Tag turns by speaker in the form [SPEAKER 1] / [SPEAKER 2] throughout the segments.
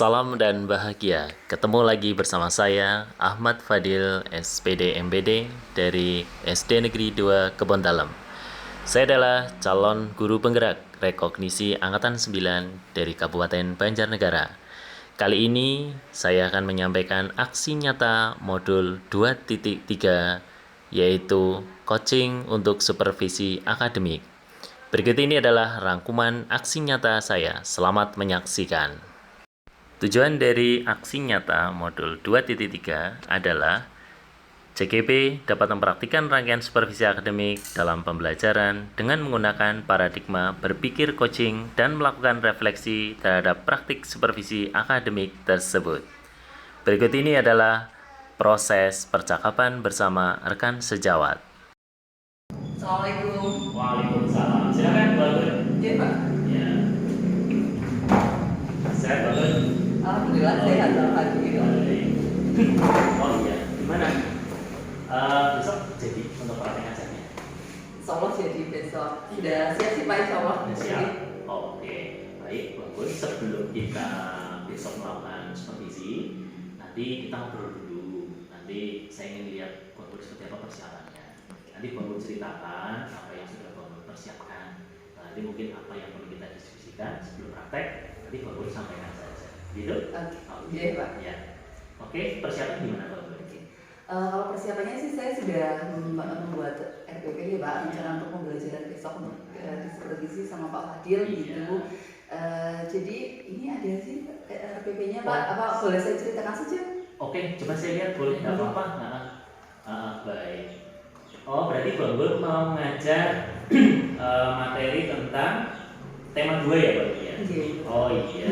[SPEAKER 1] Salam dan bahagia. Ketemu lagi bersama saya, Ahmad Fadil, SPD MBD dari SD Negeri 2 Kebontalem. Saya adalah calon guru penggerak rekognisi Angkatan 9 dari Kabupaten Banjarnegara. Kali ini saya akan menyampaikan aksi nyata modul 2.3, yaitu coaching untuk supervisi akademik. Berikut ini adalah rangkuman aksi nyata saya. Selamat menyaksikan. Tujuan dari aksi nyata modul 2.3 adalah CGP dapat mempraktikkan rangkaian supervisi akademik dalam pembelajaran dengan menggunakan paradigma berpikir coaching dan melakukan refleksi terhadap praktik supervisi akademik tersebut. Berikut ini adalah proses percakapan bersama rekan sejawat.
[SPEAKER 2] Assalamualaikum.
[SPEAKER 1] Waalaikumsalam. Silakan, Pak.
[SPEAKER 2] Iya, Pak.
[SPEAKER 1] Ya. Sehat, Pak.
[SPEAKER 2] Alhamdulillah sehat, alhamdulillah.
[SPEAKER 1] Oh iya, gimana? Besok jadi untuk praktek ngajarnya?
[SPEAKER 2] Insya Allah jadi besok. Sudah siap sih Pak, insya Allah.
[SPEAKER 1] Sudah siap? Oke, baik. Walaupun sebelum kita besok melakukan supervisi, nanti kita ngobrol dulu. Nanti saya ingin lihat Bang seperti apa persiapannya. Nanti Bang ceritakan apa yang sudah Bang persiapkan. Nanti mungkin apa yang perlu kita diskusikan sebelum praktek, nanti Bang sampaikan saja. Gitu?
[SPEAKER 2] Iya, Pak.
[SPEAKER 1] Ya. Oke, persiapan gimana Bang?
[SPEAKER 2] Kalau persiapannya sih saya sudah membuat RPP ya Pak, rencana untuk pembelajaran besok untuk disupervisi sama Pak Fadil gitu. Jadi ini ada sih RPP-nya Pak. Apa boleh saya ceritakan saja?
[SPEAKER 1] Oke, coba saya lihat, boleh, nggak apa-apa. Baik. Oh, berarti Bang Gul mau ngajar materi tentang tema 2 ya Bang? Ya? Oh iya.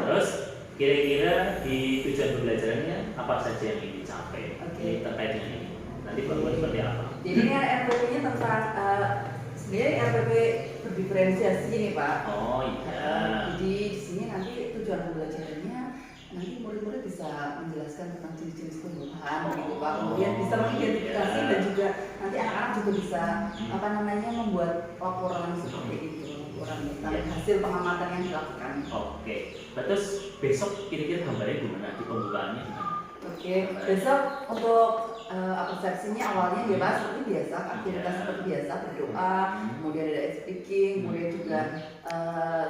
[SPEAKER 1] Terus kira-kira di tujuan pembelajarannya apa saja yang ingin dicapai? Ini terkait dengan ini. Nanti Bang Gul seperti apa?
[SPEAKER 2] Jadi ini RPP-nya tentang sebenarnya RPP berdiferensiasi nih Pak.
[SPEAKER 1] Oh iya.
[SPEAKER 2] Jadi di sini nanti tujuan pembelajarannya nanti murid-murid bisa menjelaskan tentang jenis-jenis tumbuhan gitu Pak. Kemudian bisa mengidentifikasi dan juga nanti anak-anak juga bisa membuat laporan seperti itu, laporan tentang hasil pengamatan yang dilakukan.
[SPEAKER 1] Oke. Terus besok kira-kira gambarnya gimana? Di pembukaannya gimana?
[SPEAKER 2] Oke, besok untuk persepsinya awalnya ya Pak seperti biasa, aktivitas seperti biasa, berdoa, kemudian ada speaking, kemudian juga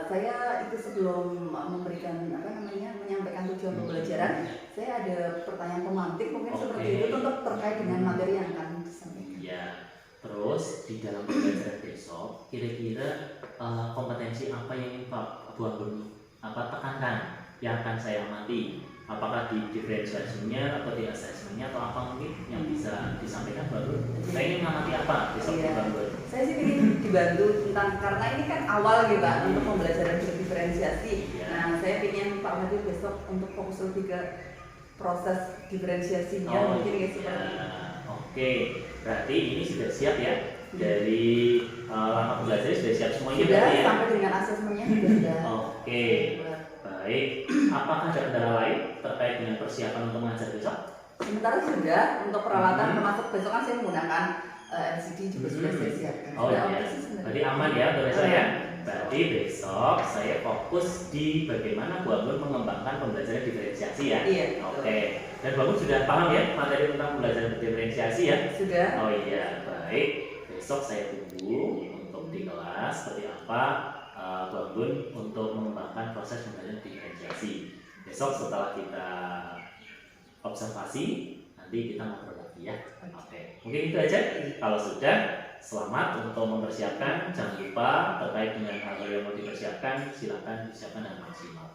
[SPEAKER 2] saya itu sebelum menyampaikan tujuan pembelajaran, saya ada pertanyaan pemantik mungkin seperti itu untuk terkait dengan materi yang akan disampaikan.
[SPEAKER 1] Ya, terus di dalam pembelajaran besok, kira-kira kompetensi apa yang ingin Pak Buang tekankan yang akan saya amati? Apakah di diferensiasinya atau di asesmennya atau apa mungkin yang bisa disampaikan baru? Saya ingin mengamati apa besok di Bang Gul?
[SPEAKER 2] Saya sih ingin dibantu tentang, karena ini kan awal gitu Pak untuk pembelajaran diferensiasi. Nah, saya ingin Pak Fadil besok untuk fokus lebih ke proses diferensiasinya mungkin kayak seperti itu.
[SPEAKER 1] Oke, berarti ini sudah siap ya? Dari langkah belajar sudah siap semuanya
[SPEAKER 2] sudah,
[SPEAKER 1] berarti ya?
[SPEAKER 2] Sampai dengan asesmennya sudah.
[SPEAKER 1] Oke. Baik, apakah ada kendala lain terkait dengan persiapan untuk mengajar besok?
[SPEAKER 2] Sementara sudah, untuk peralatan termasuk besok kan saya menggunakan LCD juga sudah saya siapkan.
[SPEAKER 1] Oh iya, berarti aman ya untuk besok ya? Berarti besok saya fokus di bagaimana Bang Gul mengembangkan pembelajaran diferensiasi ya?
[SPEAKER 2] Iya.
[SPEAKER 1] Oke, dan Bang Gul sudah paham ya materi tentang pembelajaran diferensiasi ya?
[SPEAKER 2] Sudah.
[SPEAKER 1] Oh iya, baik. Besok saya tunggu untuk di kelas seperti apa Bang Gul untuk mengembangkan proses pembelajaran diferensiasi. Besok setelah kita observasi, nanti kita ngobrol lagi ya. Oke, mungkin itu aja. Kalau sudah, selamat untuk mempersiapkan. Jangan lupa terkait dengan hal yang mau dipersiapkan, silakan disiapkan dengan maksimal.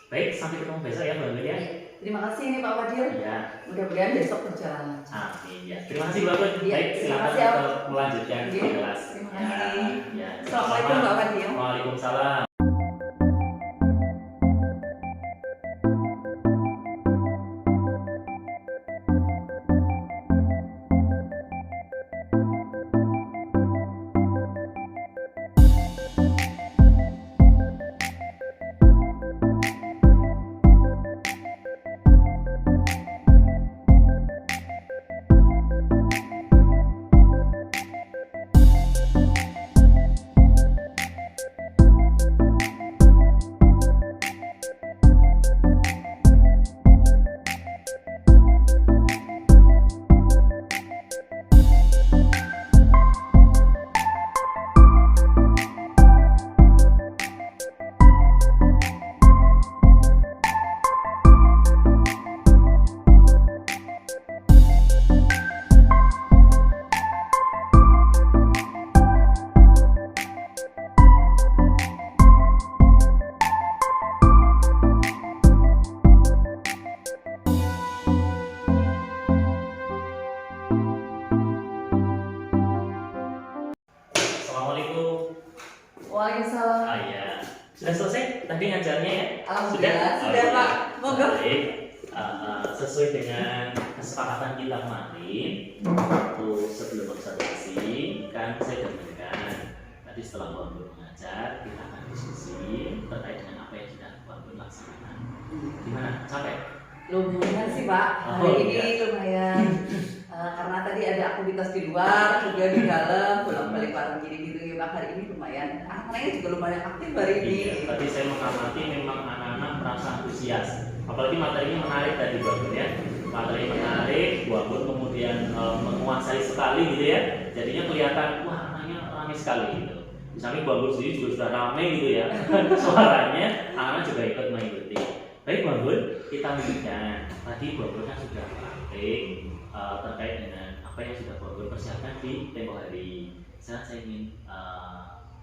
[SPEAKER 1] Baik, sampai ketemu besok ya Bang Gul ya.
[SPEAKER 2] Terima kasih ini Pak Fadil.
[SPEAKER 1] Ya.
[SPEAKER 2] Mudah-mudahan besok berjalan.
[SPEAKER 1] Amin ya. Terima kasih Bang Gul.
[SPEAKER 2] Ya,
[SPEAKER 1] baik, silakan untuk melanjutkan kelas.
[SPEAKER 2] Terima kasih.
[SPEAKER 1] Ya.
[SPEAKER 2] Assalamualaikum Pak Fadil.
[SPEAKER 1] Waalaikumsalam. Sudah?
[SPEAKER 2] Sudah
[SPEAKER 1] iya.
[SPEAKER 2] Pak, monggo.
[SPEAKER 1] Baik. Sesuai dengan kesepakatan kita kemarin, waktu sebelum observasi kan saya dengarkan tadi setelah Bang Bun mengajar kita akan diskusi terkait dengan apa yang sudah Bang Bun laksanakan. Gimana? Capek?
[SPEAKER 2] Lumayan sih Pak, hari ini lumayan. Karena tadi ada aktivitas di luar, juga di dalam, bolak-balik bareng gini-gitu ya Pak. Hari ini lumayan. Anak-anaknya juga lumayan aktif hari ini.
[SPEAKER 1] Iya, tadi saya mengamati memang anak-anak merasa antusias. Apalagi materinya menarik tadi Bang Bun ya. Materi menarik, Bang Bun kemudian menguasai sekali gitu ya. Jadinya kelihatan wah anaknya ramai sekali gitu. Misalnya Bang Bun sendiri juga sudah ramai gitu ya. Suaranya anak-anak juga ikut mengikuti. Baik Bang Bun, kita lanjutkan. Tadi Bang Bun kan sudah praktik terkait dengan apa yang sudah Bang Bun persiapkan di tempo hari. Sekarang saya ingin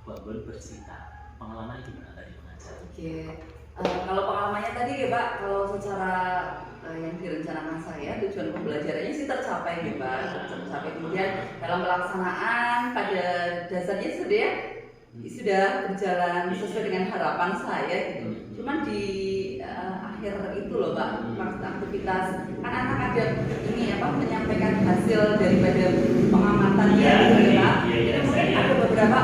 [SPEAKER 1] Bang Bun bercerita pengalaman gimana tadi mengajar.
[SPEAKER 2] Oke, kalau pengalamannya tadi ya Pak, kalau secara yang direncanakan saya tujuan pembelajarannya sih tercapai ya Pak, tercapai. Kemudian dalam pelaksanaan pada dasarnya sudah berjalan sesuai dengan harapan saya gitu. Cuman di akhir itu loh Pak, pas aktivitas kan anak ada ini apa menyampaikan hasil daripada pengamatannya gitu ya Pak. Itu mungkin ada beberapa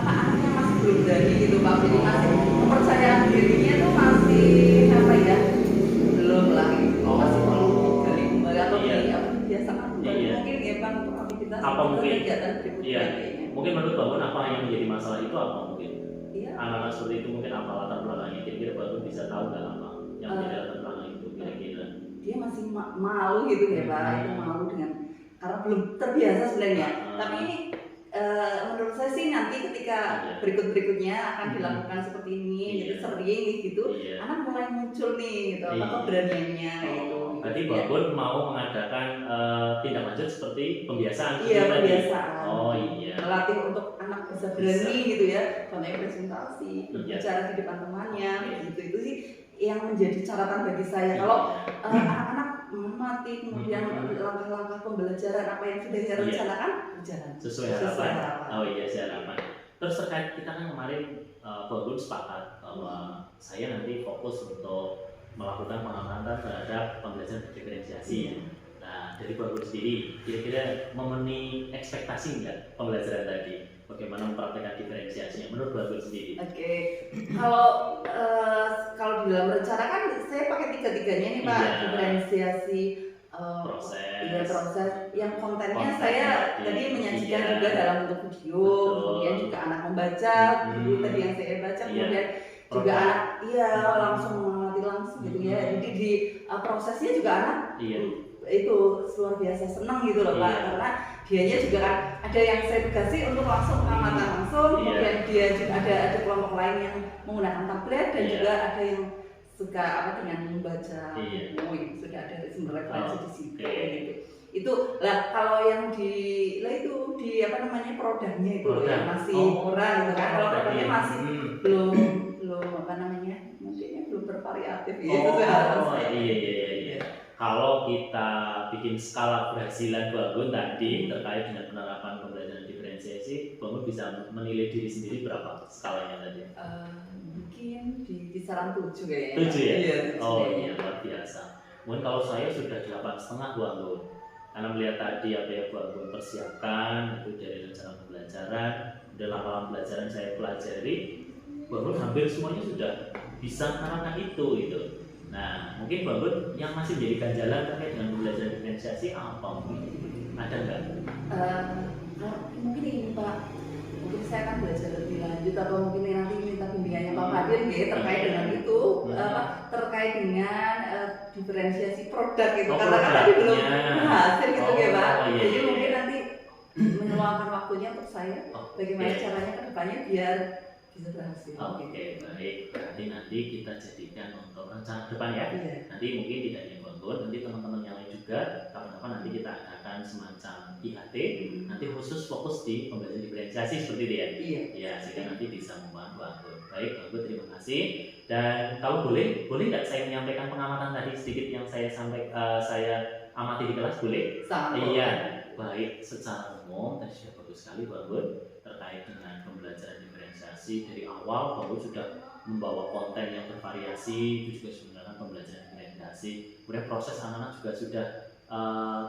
[SPEAKER 2] anaknya masih belum berani gitu Pak, jadi masih kepercayaan dirinya tuh masih apa ya, belum lah gitu. Masih perlu digali kembali atau dibiasakan kembali mungkin ya Pak untuk aktivitas
[SPEAKER 1] apa mungkin
[SPEAKER 2] kegiatan berikutnya kayaknya.
[SPEAKER 1] Mungkin menurut Bang Bun apa yang menjadi masalah itu apa mungkin?
[SPEAKER 2] Iya.
[SPEAKER 1] Anak-anak seperti itu mungkin apa latar belakangnya? Kira-kira Bang Bun bisa tahu nggak apa yang menjadi latar belakang itu kira-kira?
[SPEAKER 2] Dia masih malu gitu ya Pak, itu malu dengan karena belum terbiasa sebenarnya. Tapi ini menurut saya sih nanti ketika berikut-berikutnya akan dilakukan seperti ini, gitu sering gitu, anak mulai muncul nih gitu, apa keberaniannya gitu.
[SPEAKER 1] Berarti Bang Bun mau mengadakan tindak lanjut seperti pembiasaan.
[SPEAKER 2] Iya, pembiasaan.
[SPEAKER 1] Oh iya.
[SPEAKER 2] Melatih untuk anak bisa berani gitu ya, contohnya presentasi, berbicara di depan temannya, gitu itu sih yang menjadi catatan bagi saya. Kalau anak-anak mati kemudian langkah-langkah pembelajaran apa yang sudah saya rencanakan berjalan
[SPEAKER 1] sesuai harapan. Oh iya, sesuai harapan. Terus terkait kita kan kemarin Bang Bun sepakat bahwa saya nanti fokus untuk melakukan pengamatan terhadap pembelajaran diferensiasi. Nah, dari Bang Bun sendiri, kira-kira memenuhi ekspektasi nggak pembelajaran tadi? Bagaimana mempraktekkan diferensiasinya menurut Bang Bun sendiri?
[SPEAKER 2] Oke, kalau di dalam rencana kan saya pakai tiga-tiganya nih Pak, diferensiasi, proses, yang kontennya saya tadi menyajikan juga dalam bentuk video, kemudian juga anak membaca, buku tadi yang saya baca, kemudian juga anak langsung mengamati langsung gitu ya. Jadi di prosesnya juga anak itu luar biasa senang gitu loh Pak, karena dianya juga kan ada yang saya tugasih untuk langsung pengamatan langsung, kemudian dia juga ada kelompok lain yang menggunakan tablet dan juga ada yang suka dengan membaca buku yang sudah ada sumber referensi di situ gitu. Itu lah kalau yang di produknya itu loh yang masih kurang gitu kan. Kalau produknya masih belum mungkin belum bervariatif gitu.
[SPEAKER 1] Iya. Kalau kita bikin skala keberhasilan Bang Bun tadi terkait dengan penerapan pembelajaran diferensiasi, Bang Bun bisa menilai diri sendiri berapa skalanya tadi?
[SPEAKER 2] Mungkin di kisaran 7 kayaknya.
[SPEAKER 1] 7 ya?
[SPEAKER 2] Iya,
[SPEAKER 1] oh iya, luar biasa. Mungkin kalau saya sudah 8,5 Bang Bun. Karena melihat tadi apa yang Bang Bun persiapkan, itu dari rencana pembelajaran, dan langkah pembelajaran saya pelajari, Bang Bun hampir semuanya sudah bisa menerapkan itu gitu. Nah, mungkin Bang Bun yang masih menjadi ganjalan terkait dengan pembelajaran diferensiasi apa mungkin? Ada nggak?
[SPEAKER 2] Mungkin ini Pak, mungkin saya akan belajar lebih lanjut atau mungkin nanti minta bimbingannya Pak Fadil gitu terkait dengan itu, terkait dengan diferensiasi produk gitu, karena kan tadi belum berhasil gitu ya Pak. Jadi mungkin nanti meluangkan waktunya untuk saya, bagaimana caranya ke depannya biar bisa berhasil.
[SPEAKER 1] Oke, baik. Berarti nanti kita jadikan untuk rencana depan ya. Nanti mungkin tidak hanya Bang Bun, nanti teman-teman yang lain juga. Kapan-kapan nanti kita adakan semacam IHT, nanti khusus fokus di pembelajaran diferensiasi seperti itu ya. Ya, sehingga nanti bisa membantu Bang Bun. Baik, Bang Bun terima kasih. Dan kalau boleh nggak saya menyampaikan pengamatan tadi sedikit yang saya amati di kelas, boleh? Iya. Baik, secara umum tadi sudah bagus sekali Bang Bun terkait dengan pembelajaran diferensiasi dari awal Bang Bun sudah membawa konten yang bervariasi, itu juga sebenarnya pembelajaran integrasi. Kemudian proses anak-anak juga sudah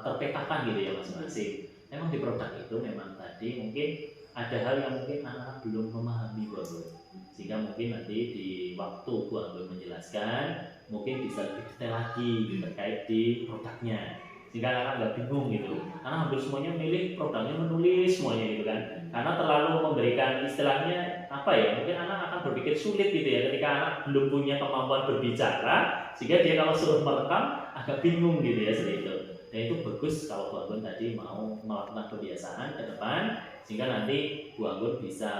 [SPEAKER 1] terpetakan gitu ya masing-masing. Memang di produk itu memang tadi mungkin ada hal yang mungkin anak-anak belum memahami Bu Anggun, sehingga mungkin nanti di waktu Bu Anggun menjelaskan mungkin bisa lebih detail lagi terkait di produknya, sehingga anak-anak nggak bingung gitu. Karena hampir semuanya milih produknya, menulis semuanya gitu kan, karena terlalu memberikan istilahnya apa ya, mungkin anak akan berpikir sulit gitu ya ketika anak belum punya kemampuan berbicara, sehingga dia kalau suruh merekam agak bingung gitu ya seperti itu. Dan itu bagus kalau Bu Anggun tadi mau melakukan kebiasaan ke depan, sehingga nanti Bu Anggun bisa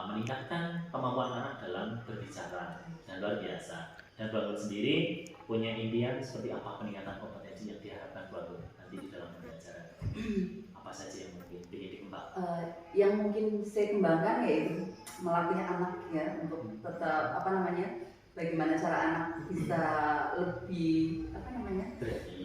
[SPEAKER 1] meningkatkan kemampuan anak dalam berbicara, dan luar biasa. Dan Bu Anggun sendiri punya impian seperti apa peningkatan kompetensi yang diharapkan Bu Anggun nanti di dalam pembelajaran? Apa saja yang mungkin ingin dikembangkan?
[SPEAKER 2] Yang mungkin saya kembangkan yaitu melatih anak ya untuk tetap bagaimana cara anak bisa lebih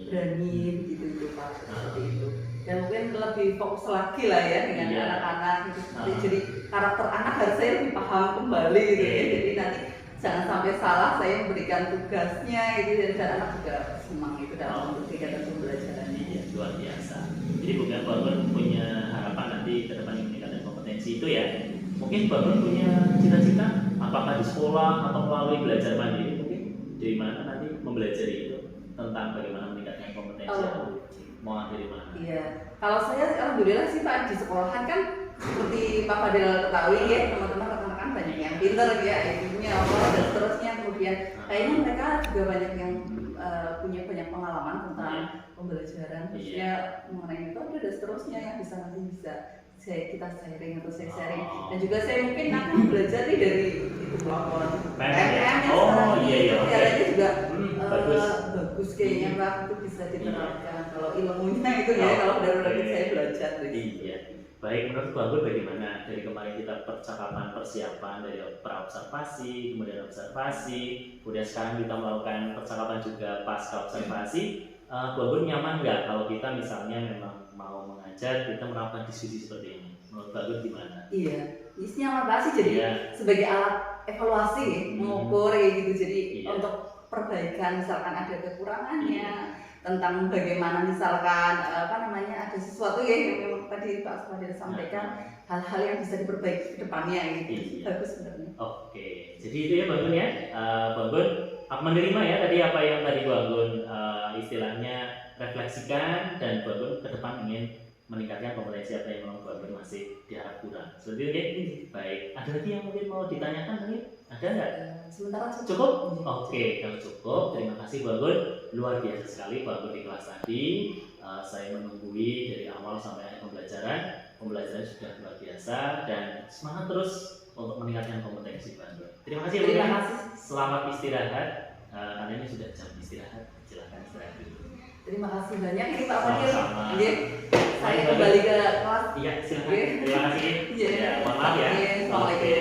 [SPEAKER 2] berani gitu Pak, seperti itu. Dan mungkin lebih fokus lagi lah ya dengan anak-anak gitu. Jadi karakter anak harus saya lebih paham kembali gitu ya. Jadi nanti jangan sampai salah saya memberikan tugasnya gitu, dan anak juga senang gitu dalam kegiatan pembelajaran.
[SPEAKER 1] Iya, luar biasa. Jadi bukan Bu Anggun punya harapan nanti ke depan meningkatkan kompetensi itu ya. Mungkin Bu Anggun punya cita-cita apakah di sekolah atau melalui belajar mandiri, mungkin dari mana nanti mempelajari itu tentang bagaimana meningkatkan kompetensi mau dari mana?
[SPEAKER 2] Iya, kalau saya alhamdulillah sih Pak, di sekolahan kan seperti Pak Fadil ketahui ya, teman-teman rekan-rekan banyak yang pinter ya, ibunya apa dan seterusnya. Kemudian kayaknya mereka juga banyak yang punya banyak pengalaman tentang pembelajaran, khususnya mengenai metode dan seterusnya yang kita sharing atau saya sharing. Dan juga saya mungkin akan belajar nih dari itu pelopor PMM caranya juga bagus kayaknya Pak, itu bisa diterapkan kalau ilmunya itu ya, kalau dari saya belajar dari
[SPEAKER 1] iya. Baik, menurut Bu Anggun bagaimana dari kemarin kita percakapan persiapan dari praobservasi, kemudian observasi, kemudian sekarang kita melakukan percakapan juga pasca observasi. Bu Anggun nyaman nggak kalau kita misalnya memang mau mengajar, kita melakukan diskusi seperti ini? Menurut Bu Anggun gimana?
[SPEAKER 2] Iya, ini nyaman banget sih, jadi sebagai alat evaluasi, mengukur kayak gitu. Jadi untuk perbaikan misalkan ada kekurangannya, tentang bagaimana misalkan ada sesuatu ya yang tadi Pak Fadil sampaikan, hal-hal yang bisa diperbaiki ke depannya gitu. Bagus sebenarnya.
[SPEAKER 1] Oke, jadi itu ya Bu Anggun ya. Bu Anggun menerima ya tadi apa yang tadi Bu Anggun istilahnya refleksikan, dan Bu Anggun ke depan ingin meningkatkan kompetensi apa yang memang Bu Anggun masih diharap kurang. Seperti itu ya. Baik, ada lagi yang mungkin mau ditanyakan mungkin? Ada nggak?
[SPEAKER 2] Sementara
[SPEAKER 1] cukup? Oke, kalau cukup, terima kasih Bu Anggun. Luar biasa sekali Bu Anggun di kelas tadi. Saya menunggui dari awal sampai akhir pembelajaran. Pembelajaran sudah luar biasa, dan semangat terus untuk meningkatkan kompetensi Bu Anggun. Terima kasih Bu Anggun. Selamat istirahat. Karena ini sudah jam istirahat. Silakan istirahat dulu.
[SPEAKER 2] Terima kasih banyak ini Pak Fadil.
[SPEAKER 1] Sama-sama.
[SPEAKER 2] Saya kembali ke kelas.
[SPEAKER 1] Iya, silakan. Terima kasih.
[SPEAKER 2] Iya.
[SPEAKER 1] Ya, mohon maaf ya.
[SPEAKER 2] Oke.